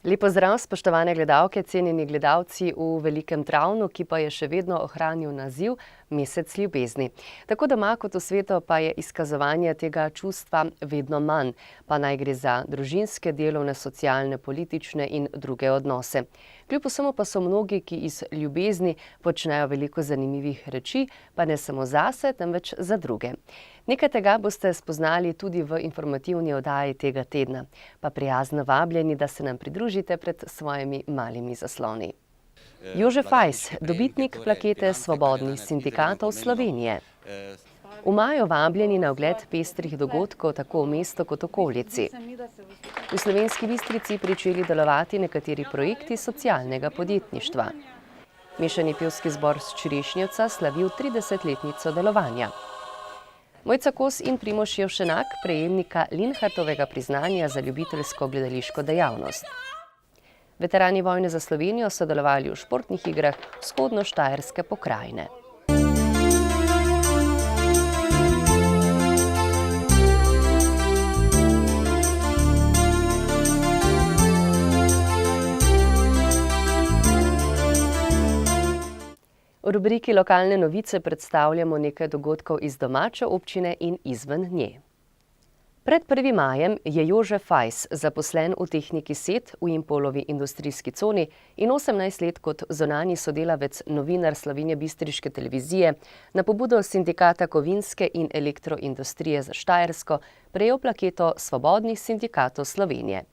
Lep pozdrav, spoštovane gledalke, cenjeni gledalci v Velikem Travnu, ki pa je še vedno ohranil naziv Mesec ljubezni. Tako doma kot v svetu pa je izkazovanje tega čustva vedno manj, pa naj gre za družinske, delovne, socialne, politične in druge odnose. Kljub vsemu pa so mnogi, ki iz ljubezni počnejo veliko zanimivih reči, pa ne samo zase, temveč za druge. Nekaj tega boste spoznali tudi v informativni oddaji tega tedna, pa prijazno vabljeni, da se nam pridružite pred svojimi malimi zasloni. Jože Fajs, dobitnik plakete Svobodnih sindikatov Slovenije. V maju vabljeni na ogled pestrih dogodkov tako v mestu kot okolici. V Slovenski Bistrici pričeli delovati nekateri projekti socialnega podjetništva. Mešani pevski zbor s Črešnjevca slavil 30-letnico delovanja. Mojca Kos in Primož Jevšenak, prejemnika Linhartovega priznanja za ljubiteljsko gledališko dejavnost. Veterani vojne za Slovenijo so sodelovali v športnih igrah vzhodno-štajerske pokrajine. V rubriki Lokalne novice predstavljamo nekaj dogodkov iz domače občine in izven nje. Pred 1. majem je Jože Fajs zaposlen v Tehniki Set v Impolovi industrijski coni in 18 let kot zunanji sodelavec novinar Slovenjebistriške televizije na pobudo Sindikata kovinske in elektroindustrije za Štajersko prejel plaketo Svobodnih sindikatov Slovenije.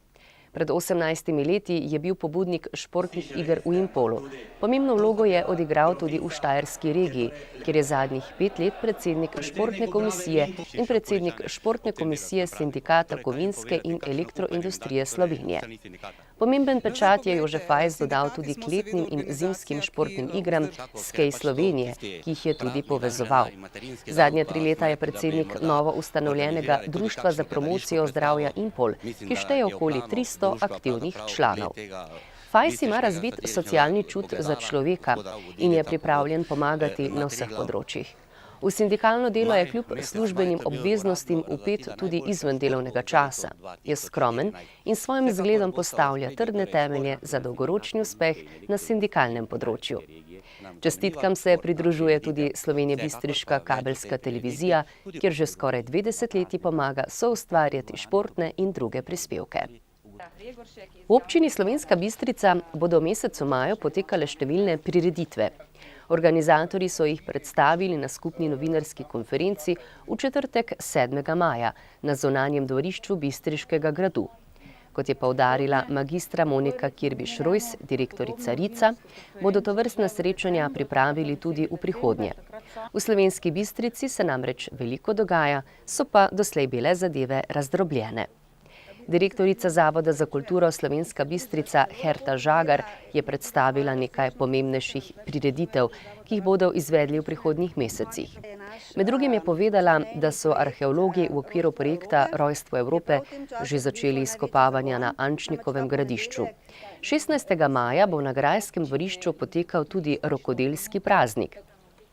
Pred 18 leti je bil pobudnik športnih iger v Impolu. Pomembno vlogo je odigral tudi v štajerski regiji, kjer je zadnjih 5 let predsednik športne komisije in predsednik športne komisije Sindikata kovinske in elektroindustrije Slovenije. Pomemben pečat je Jože Fajs dodal tudi k letnim in zimskim športnim igram Skej Slovenije, ki jih je tudi povezoval. Zadnja 3 leta je predsednik novo ustanovljenega Društva za promocijo zdravja Impol, ki šteje okoli 300 aktivnih članov. Fajs ima razvit socialni čut za človeka in je pripravljen pomagati na vseh področjih. V sindikalno delo je kljub službenim obveznostim vpet tudi izven delovnega časa. Je skromen in s svojim zgledom postavlja trdne temelje za dolgoročni uspeh na sindikalnem področju. Čestitkam se pridružuje tudi Slovenjebistriška kabelska televizija, kjer že skoraj 2 desetletji pomaga soustvarjati športne in druge prispevke. V občini Slovenska Bistrica bodo v mesecu maju potekale številne prireditve. Organizatorji so jih predstavili na skupni novinarski konferenci v četrtek 7. maja na zunanjem dvorišču Bistriškega gradu. Kot je poudarila magistra Monika Kirbiš-Rojs, direktorica Rica, bodo tovrstna srečanja pripravili tudi v prihodnje. V Slovenski Bistrici se namreč veliko dogaja, so pa doslej bile zadeve razdrobljene. Direktorica Zavoda za kulturo Slovenska Bistrica Herta Žagar je predstavila nekaj pomembnejših prireditev, ki jih bodo izvedli v prihodnjih mesecih. Med drugim je povedala, da so arheologi v okviru projekta Rojstvo Evrope že začeli izkopavanja na Ančnikovem gradišču. 16. maja bo na grajskem dvorišču potekal tudi rokodelski praznik.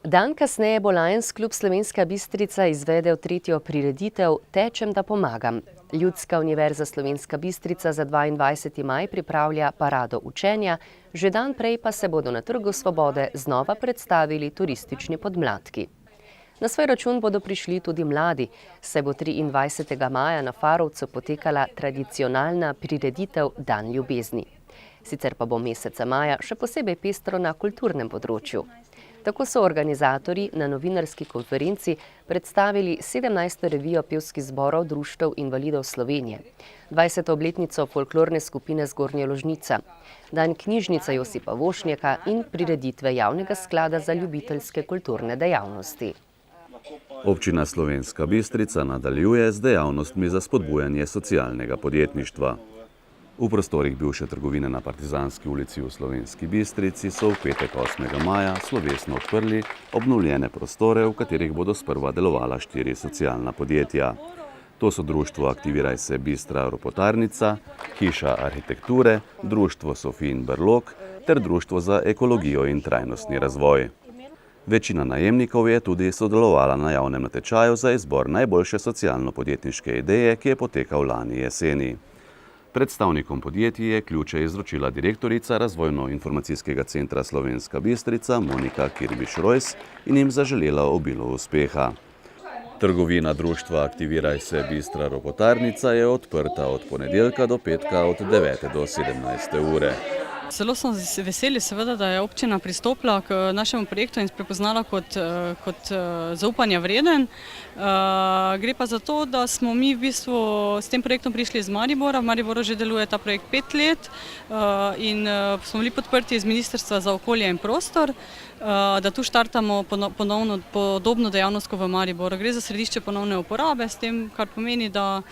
Dan kasneje bo Lions klub Slovenska Bistrica izvedel 3. prireditev Tečem, da pomagam. Ljudska univerza Slovenska Bistrica za 22. maj pripravlja parado učenja, že dan prej pa se bodo na Trgu Svobode znova predstavili turistični podmladki. Na svoj račun bodo prišli tudi mladi, saj bo 23. maja na Farovcu potekala tradicionalna prireditev Dan ljubezni. Sicer pa bo meseca maja še posebej pestro na kulturnem področju. Tako so organizatorji na novinarski konferenci predstavili 17. revijo pevskih zborov Društev invalidov Slovenije, 20. obletnico folklorne skupine Zgornja Ložnica, dan knjižnica Josipa Vošnjaka in prireditve Javnega sklada za ljubiteljske kulturne dejavnosti. Občina Slovenska Bistrica nadaljuje z dejavnostmi za spodbujanje socialnega podjetništva. V prostorih bivše trgovine na Partizanski ulici v Slovenski Bistrici so v petek 8. maja slovesno odprli obnovljene prostore, v katerih bodo sprva delovala 4 socialna podjetja. To so Društvo Aktiviraj se Bistra Ropotarnica, Hiša arhitekture, Društvo Sofijin Brlog ter Društvo za ekologijo in trajnostni razvoj. Večina najemnikov je tudi sodelovala na javnem natečaju za izbor najboljše socialno-podjetniške ideje, ki je potekal lani jeseni. Predstavnikom podjetij je ključe izročila direktorica Razvojno-informacijskega centra Slovenska Bistrica Monika Kirbiš-Rojs in jim zaželela obilo uspeha. Trgovina društva Aktiviraj se Bistra Ropotarnica je odprta od ponedeljka do petka od 9. do 17. ure. Zelo smo veseli, seveda, da je občina pristopila k našemu projektu in prepoznala kot zaupanja vreden. Gre pa za to, da smo mi v bistvu s tem projektom prišli iz Maribora. V Mariboru že deluje ta projekt 5 let in smo bili podprti iz Ministrstva za okolje in prostor, da tu štartamo ponovno podobno dejavnost kot v Mariboru. Gre za središče ponovne uporabe, s tem, kar pomeni, da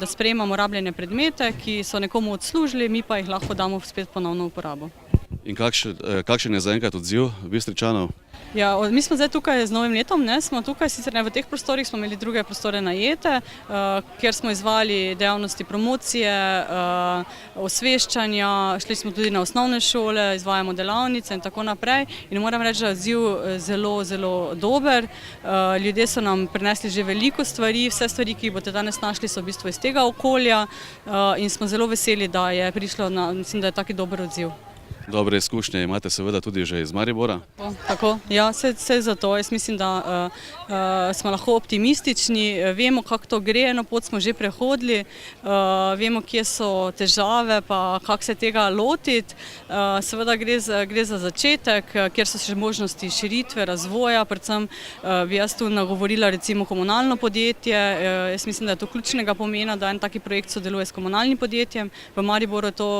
sprejemamo rabljene predmete, ki so nekomu odslužili, mi pa jih lahko damo spet ponovno uporabo. In kakšen je zaenkrat odziv Bistričanov? Ja, mi smo zdaj tukaj z novim letom, smo tukaj, sicer ne v teh prostorih, smo imeli druge prostore najete, kjer smo izvajali dejavnosti promocije, osveščanja, šli smo tudi na osnovne šole, izvajamo delavnice in tako naprej. In moram reči, da je odziv zelo, zelo dober. Ljudje so nam prinesli že veliko stvari, vse stvari, ki jih boste danes našli, so v bistvu iz tega okolja in smo zelo veseli, da je prišlo mislim, da je taki dober odziv. Dobre izkušnje imate seveda tudi že iz Maribora? Tako, ja, vse zato. Jaz mislim, da smo lahko optimistični, vemo, kako to gre, eno pot smo že prehodili, vemo, kje so težave, pa kako se tega lotiti. Seveda gre za začetek, kjer so še možnosti širitve, razvoja, predvsem bi jaz tu nagovorila recimo komunalno podjetje. Jaz mislim, da je to ključnega pomena, da en taki projekt sodeluje s komunalnim podjetjem. V Mariboru je to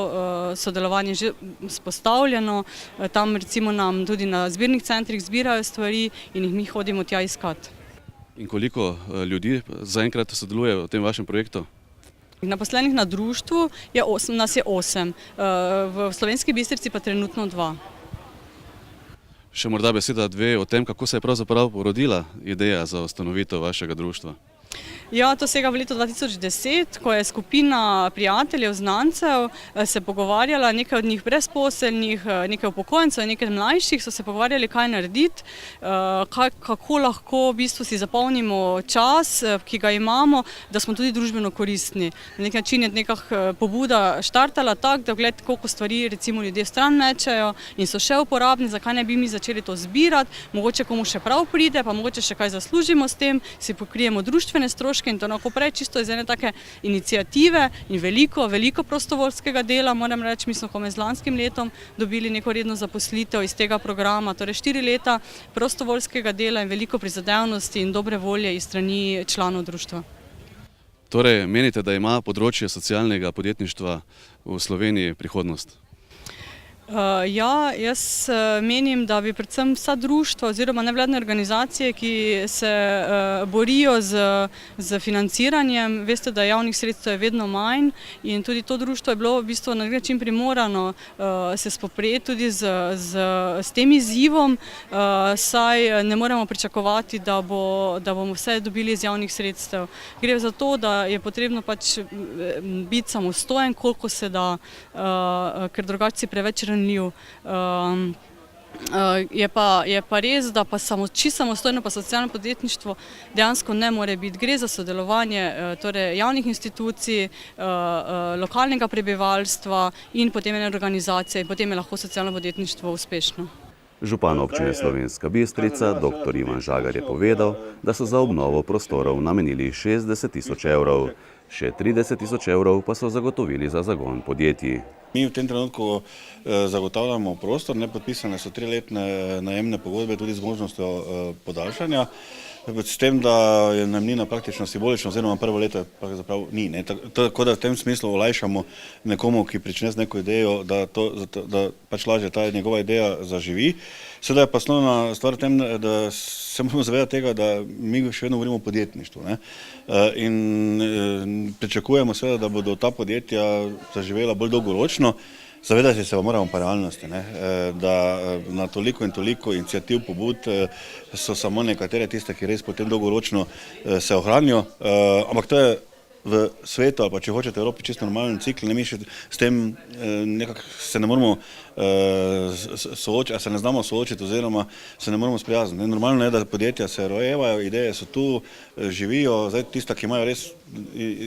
sodelovanje že spostavljeno. Tam recimo nam tudi na zbirnih centrih zbirajo stvari in jih mi hodimo tja iskati. In koliko ljudi zaenkrat sodeluje v tem vašem projektu? Naposlenih na društvu nas je 8, v Slovenski Bistrici pa trenutno 2. Še morda beseda dve o tem, kako se je pravzaprav porodila ideja za ustanovitev vašega društva? Ja, to sega v letu 2010, ko je skupina prijateljev, znancev se pogovarjala, nekaj od njih brezposelnih, nekaj upokojencev in nekaj mlajših, so se pogovarjali, kaj narediti, kako lahko v bistvu si zapolnimo čas, ki ga imamo, da smo tudi družbeno koristni. Na nek način je neka pobuda štartala tako, da gled, koliko stvari recimo ljudje stran mečejo in so še uporabni, zakaj ne bi mi začeli to zbirati, mogoče komu še prav pride, pa mogoče še kaj zaslužimo s tem, si pokrijemo društvene stroške in to naprej, čisto iz ene take iniciative in veliko prostovoljskega dela. Moram reči, mi smo komaj z lanskim letom dobili neko redno zaposlitev iz tega programa, torej 4 leta prostovoljskega dela in veliko prizadevnosti in dobre volje iz strani članov društva. Torej, menite, da ima področje socialnega podjetništva v Sloveniji prihodnost? Ja, jaz menim, da bi predvsem vsa društva oziroma nevladne organizacije, ki se borijo z financiranjem, veste, da javnih sredstev je vedno manj in tudi to društvo je bilo v bistvu na nek način primorano se spoprijeti tudi s tem izzivom, saj ne moremo pričakovati, da bomo vse dobili iz javnih sredstev. Gre za to, da je potrebno pač biti samostojen, koliko se da, ker drugače si preveč ranljiv. Je pa res, da pa čisto samostojno pa socialno podjetništvo dejansko ne more biti. Gre za sodelovanje torej javnih institucij, lokalnega prebivalstva in potem ene organizacije in potem je lahko socialno podjetništvo uspešno. Župan občine Slovenska Bistrica, dr. Ivan Žagar, je povedal, da so za obnovo prostorov namenili 60 tisoč evrov. Še 30 tisoč evrov pa so zagotovili za zagon podjetij. Mi v tem trenutku zagotavljamo prostor, podpisane so 3-letne najemne pogodbe tudi z možnostjo podaljšanja, s tem, da je najemnina praktično simbolična, oziroma prvo leto pravzaprav ni. Tako da v tem smislu olajšamo nekomu, ki prične z neko idejo, da pač lažje ta njegova ideja zaživi. Sedaj je pa osnovna stvar v tem, da se moramo zavedati tega, da mi še vedno govorimo o podjetništvu. In pričakujemo seveda, da bodo ta podjetja zaživela bolj dolgoročno. Zavedati se pa moramo pa realnosti, da na toliko in toliko iniciativ, pobud so samo nekatere tiste, ki res potem dolgoročno se ohranijo, ampak to je v svetu ali pa če hočete v Evropi čisto normalen cikl, ne mi še s tem nekako se ne moramo soočiti, se ne znamo soočiti oziroma se ne moramo sprijazniti. Normalno je, da podjetja se rojevajo, ideje so tu, živijo, zdaj tista, ki imajo res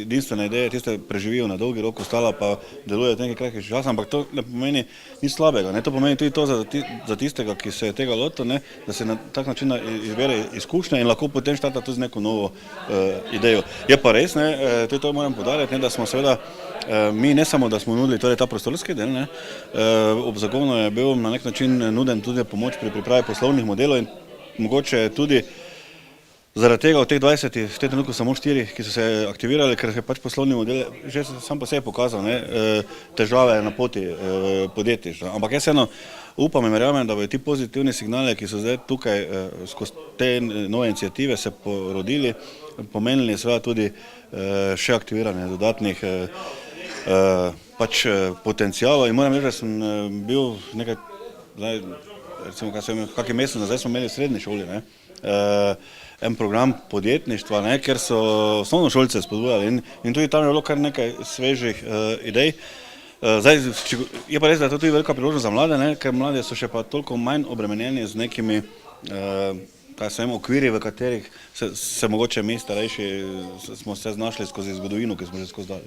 edinstvene ideje, tiste preživijo na dolgi rok, ostala pa delujejo nekaj kratkih časa, ampak to ne pomeni nič slabega, ne? To pomeni tudi to za tistega, ki se je tega lotil, ne? Da se na tak način izbere izkušnje in lahko potem štata tudi z neko novo idejo. Je pa res, ne? To moram podarjati, da smo seveda, mi ne samo, da smo nudili torej ta prostorski del, ne, ob zagonu je bil na nek način nuden tudi pomoč pri pripravi poslovnih modelov in mogoče tudi zaradi tega v teh 20, v tem trenutku samo 4, ki so se aktivirali, ker je pač poslovni model že sam po sebi pokazal, ne, težave na poti podjetništva. Ampak jaz eno upam in verjamem, da bodo ti pozitivni signali, ki so zdaj tukaj skozi te nove iniciative se porodili, pomenili seveda tudi še aktiviranje dodatnih pač potencijalov in moram reči, da sem bil nekaj, zdaj, recimo, kakšen mesec nazaj smo imeli v srednji šoli, ne, en program podjetništva, ne, ker so osnovnošolce spodbujali in tudi tam je bilo kar nekaj svežih idej. Zdaj, je pa res, da je to tudi velika priložnost za mlade, ne, ker mlade so še pa toliko manj obremenjeni z nekimi okviri, v katerih se mogoče mi starejši smo se znašli skozi zgodovino, ki smo že skozi dali.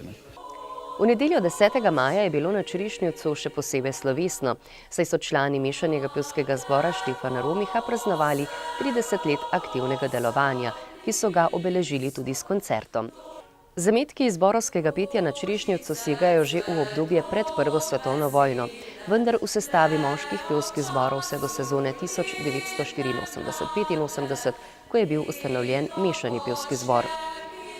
V nedeljo 10. maja je bilo na Črišnjevcu še posebej slovesno, saj so člani mešanega pevskega zbora Štefana Romiha praznovali 30 let aktivnega delovanja, ki so ga obeležili tudi s koncertom. Zametki zborovskega petja na Črišnjevcu segajo že v obdobje pred Prvo svetovno vojno, vendar v sestavi moških pevskih zborov vse do sezone 1984-85, ko je bil ustanovljen mešani pevski zbor.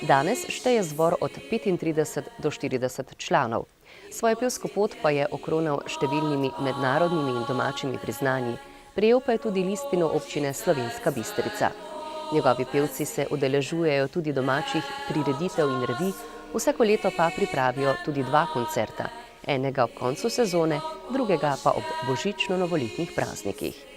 Danes šteje zbor od 35 do 40 članov. Svojo pevsko pot pa je okronal številnimi mednarodnimi in domačimi priznanji, prejel pa je tudi listino občine Slovenska Bistrica. Njegovi pevci se udeležujejo tudi domačih prireditev in revij, vsako leto pa pripravijo tudi 2 koncerta, enega ob koncu sezone, drugega pa ob božično-novoletnih praznikih.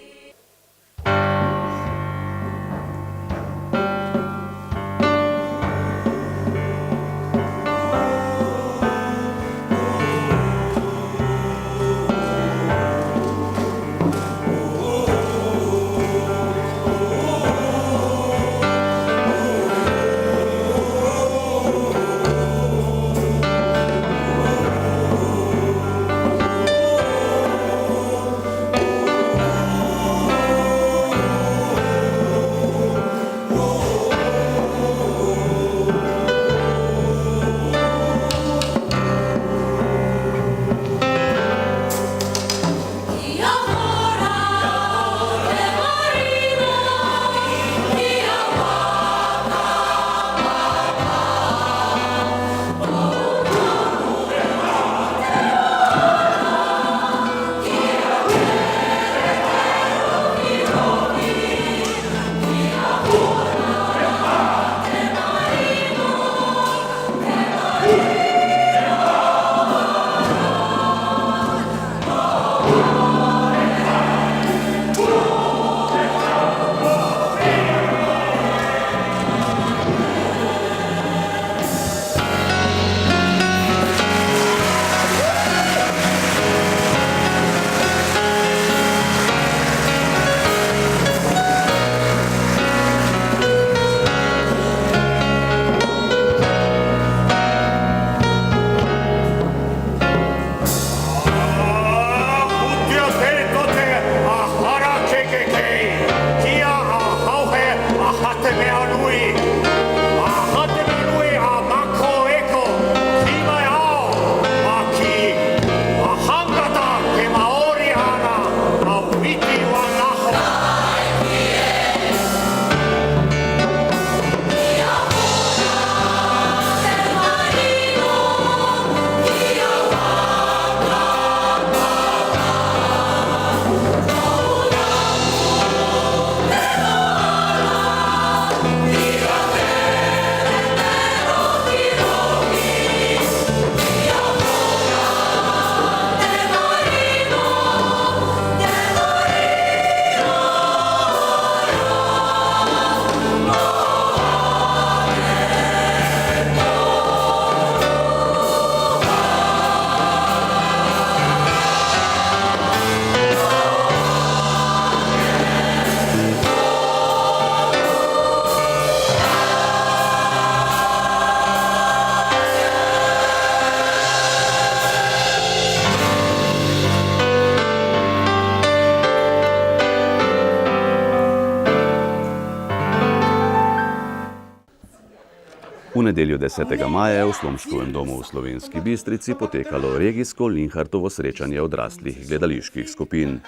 V nedeljo 10. maja je v Slomškovem domu v Slovenski Bistrici potekalo regijsko Linhartovo srečanje odraslih gledaliških skupin.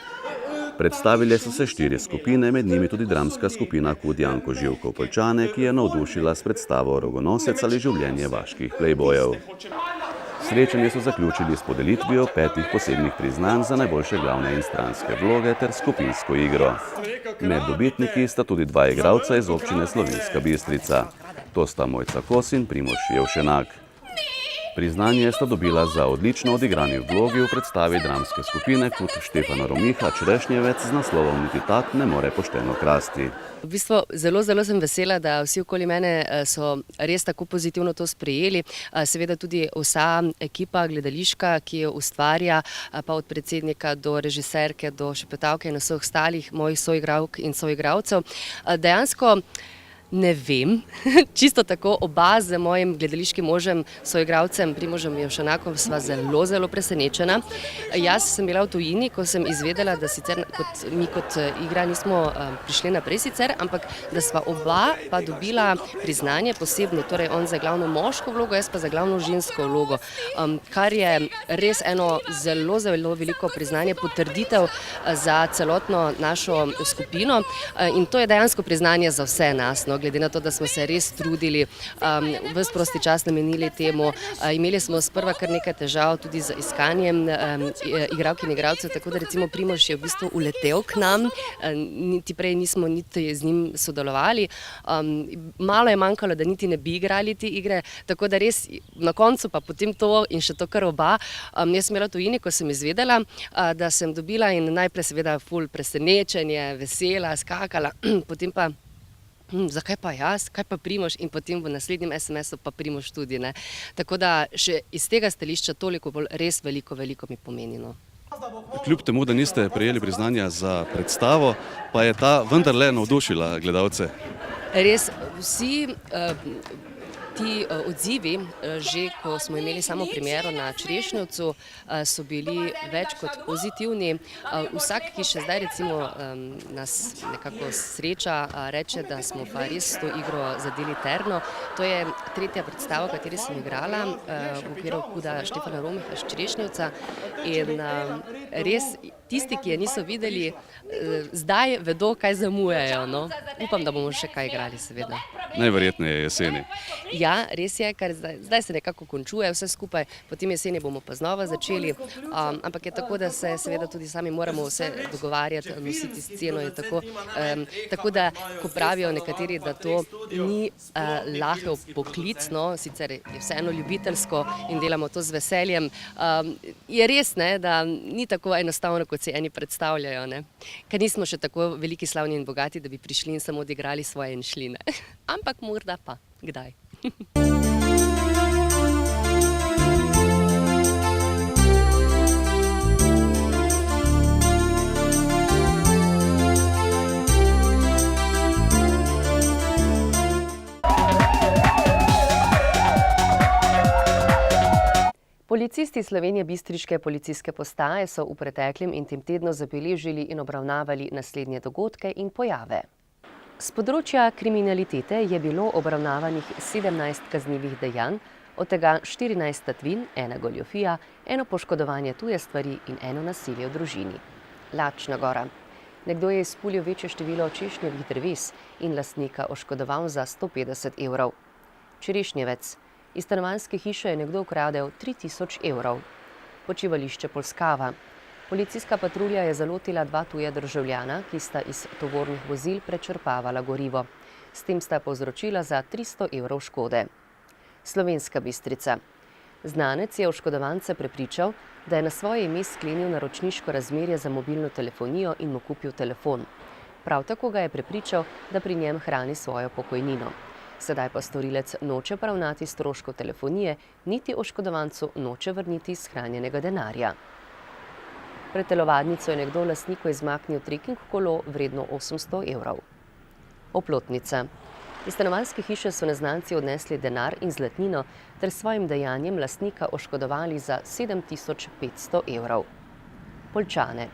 Predstavile so se 4 skupine, med njimi tudi dramska skupina Kud Janko Živkov Poljčane, ki je navdušila s predstavo Rogonosec ali življenje vaških plejbojev. Srečanje so zaključili s podelitvijo 5 posebnih priznanj za najboljše glavne in stranske vloge ter skupinsko igro. Med dobitniki sta tudi 2 igralca iz občine Slovenska Bistrica. To sta Mojca Kos in Primož Jevšenak. Priznanje sta dobila za odlično odigrani vlogi v predstavi dramske skupine Kud Štefana Romiha Črešnjevec z naslovom Niti tat ne more pošteno krasti. V bistvu zelo sem vesela, da vsi okoli mene so res tako pozitivno to sprejeli. Seveda tudi vsa ekipa gledališka, ki jo ustvarja, pa od predsednika do režiserke, do šepetavke in vseh ostalih mojih soigralk in soigralcev. Dejansko ne vem, čisto tako oba z mojim gledališkim možem, soigralcem Primožem Jevšenakom sva zelo presenečena. Jaz sem bila v tujini, ko sem izvedela, da sicer mi kot igra nismo prišli naprej sicer, ampak da sva oba pa dobila priznanje posebno, torej on za glavno moško vlogo, jaz pa za glavno žensko vlogo, kar je res eno zelo veliko priznanje, potrditev za celotno našo skupino in to je dejansko priznanje za vse nas, no. Glede na to, da smo se res trudili, ves prosti čas namenili temu. Imeli smo sprva kar nekaj težav tudi z iskanjem igralk in igralcev, tako da recimo Primož je v bistvu uletel k nam, niti prej nismo niti z njim sodelovali. Malo je manjkalo, da niti ne bi igrali te igre, tako da res na koncu pa potem to in še to kar oba. Jaz sem imela v tujini, ko sem izvedela, da sem dobila in najprej seveda ful presenečenje, vesela, skakala, potem pa zakaj pa jaz, kaj pa Primož in potem v naslednjem SMS-u pa Primož tudi, ne. Tako da še iz tega stališča toliko bolj res veliko mi pomeni, no. Kljub temu, da niste prejeli priznanja za predstavo, pa je ta vendarle navdušila gledalce. Res vsi ti odzivi, že ko smo imeli samo premiero na Črešnjevcu, so bili več kot pozitivni. Vsak, ki še zdaj recimo nas nekako sreča, reče, da smo pa res to igro zadeli terno. To je 3. predstava, v kateri sem igrala, v okviru Kuda Štefana Romiha iz Črešnjevca in res tisti, ki je niso videli, zdaj vedo, kaj zamujajo, no. Upam, da bomo še kaj igrali, seveda. Najverjetneje jeseni. Ja, res je, ker zdaj se nekako končuje vse skupaj, potem jeseni bomo pa znova začeli, ampak je tako, da se seveda tudi sami moramo vse dogovarjati, nositi sceno in tako. Tako da, ko pravijo nekateri, da to ni lahko poklic, no, sicer je vseeno ljubiteljsko in delamo to z veseljem, je res, ne, da ni tako enostavno, kot si eni predstavljajo, ne. Ker nismo še tako veliki, slavni in bogati, da bi prišli in samo odigrali svoje in šli, ne. Ampak morda pa, kdaj. Policisti Slovenije bistriške policijske postaje so v preteklem in tem tednu zabeležili in obravnavali naslednje dogodke in pojave. Z področja kriminalitete je bilo obravnavanih 17 kaznivih dejanj, od tega 14 tatvin, 1 goljufija, 1 poškodovanje tuje stvari in 1 nasilje v družini. Lačna gora. Nekdo je izpulil večje število češnjevih dreves in lastnika oškodoval za 150 evrov. Črešnjevec. Iz stanovanjske hiše je nekdo ukradel 3000 evrov. Počivališče Polskava. Policijska patrulja je zalotila 2 tuja državljana, ki sta iz tovornih vozil prečrpavala gorivo. S tem sta povzročila za 300 evrov škode. Slovenska Bistrica. Znanec je oškodovance prepričal, da je na svoje ime sklenil naročniško razmerje za mobilno telefonijo in mu kupil telefon. Prav tako ga je prepričal, da pri njem hrani svojo pokojnino. Sedaj pa storilec noče poravnati stroškov telefonije, niti oškodovancu noče vrniti shranjenega denarja. Pred telovadnico je nekdo lastniku izmaknil trekking kolo vredno 800 evrov. Oplotnica. Iz stanovanjske hiše so neznanci odnesli denar in zlatnino ter svojim dejanjem lastnika oškodovali za 7500 evrov. Poljčane.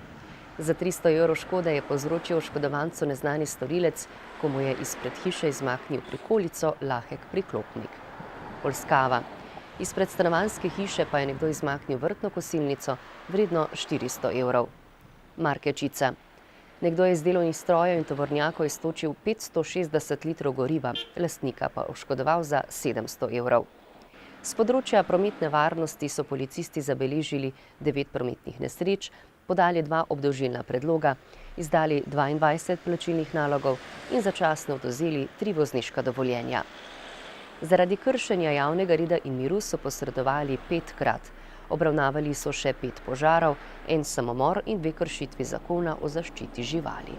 Za 300 evrov škode je povzročil oškodovancu neznani storilec, ko mu je izpred hiše izmaknil prikolico lahek priklopnik. Olskava. Izpred stanovanjske hiše pa je nekdo izmaknil vrtno kosilnico, vredno 400 evrov. Markečica. Nekdo je iz delovnih strojev in tovornjakov iztočil 560 litrov goriva, lastnika pa oškodoval za 700 evrov. S področja prometne varnosti so policisti zabeležili 9 prometnih nesreč, podali 2 obdolžilna predloga, izdali 22 plačilnih nalogov in začasno odvzeli 3 vozniška dovoljenja. Zaradi kršenja javnega reda in miru so posredovali 5-krat. Obravnavali so še 5 požarov, 1 samomor in 2 kršitvi zakona o zaščiti živali.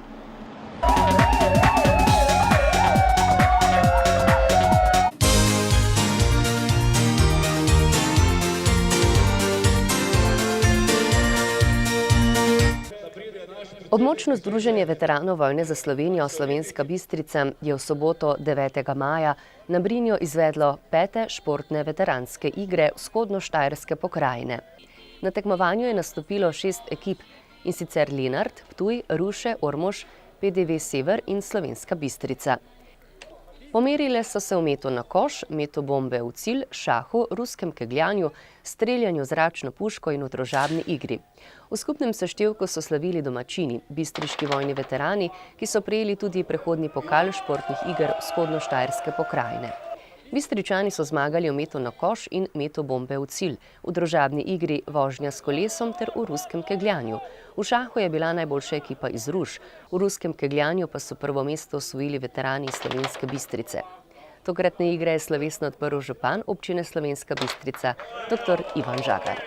Območno združenje veteranov vojne za Slovenijo Slovenska Bistrica je v soboto 9. maja na Brinju izvedlo 5. športne veteranske igre vzhodno-štajerske pokrajine. Na tekmovanju je nastopilo 6 ekip, in sicer Lenart, Ptuj, Ruše, Ormož, PDV Sever in Slovenska Bistrica. Pomerile so se v metu na koš, metu bombe v cilj, šahu, ruskem kegljanju, streljanju zračno puško in v družabni igri. V skupnem seštevku so slavili domačini, bistriški vojni veterani, ki so prejeli tudi prehodni pokal športnih iger vzhodno-štajerske pokrajine. Bistričani so zmagali v metu na koš in metu bombe v cilj, v družabni igri vožnja s kolesom ter v ruskem kegljanju. V šahu je bila najboljša ekipa iz Ruš, v ruskem kegljanju pa so prvo mesto osvojili veterani Slovenske Bistrice. Tokratne igre je slovesno odprl župan občine Slovenska Bistrica, dr. Ivan Žagar.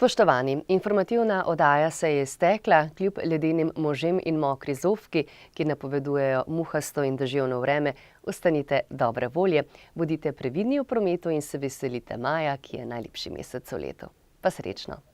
Spoštovani, informativna oddaja se je iztekla, kljub ledenim možem in mokri zofki, ki napovedujejo muhasto in deževno vreme. Ostanite dobre volje, bodite previdni v prometu in se veselite maja, ki je najlepši mesec v letu. Pa srečno!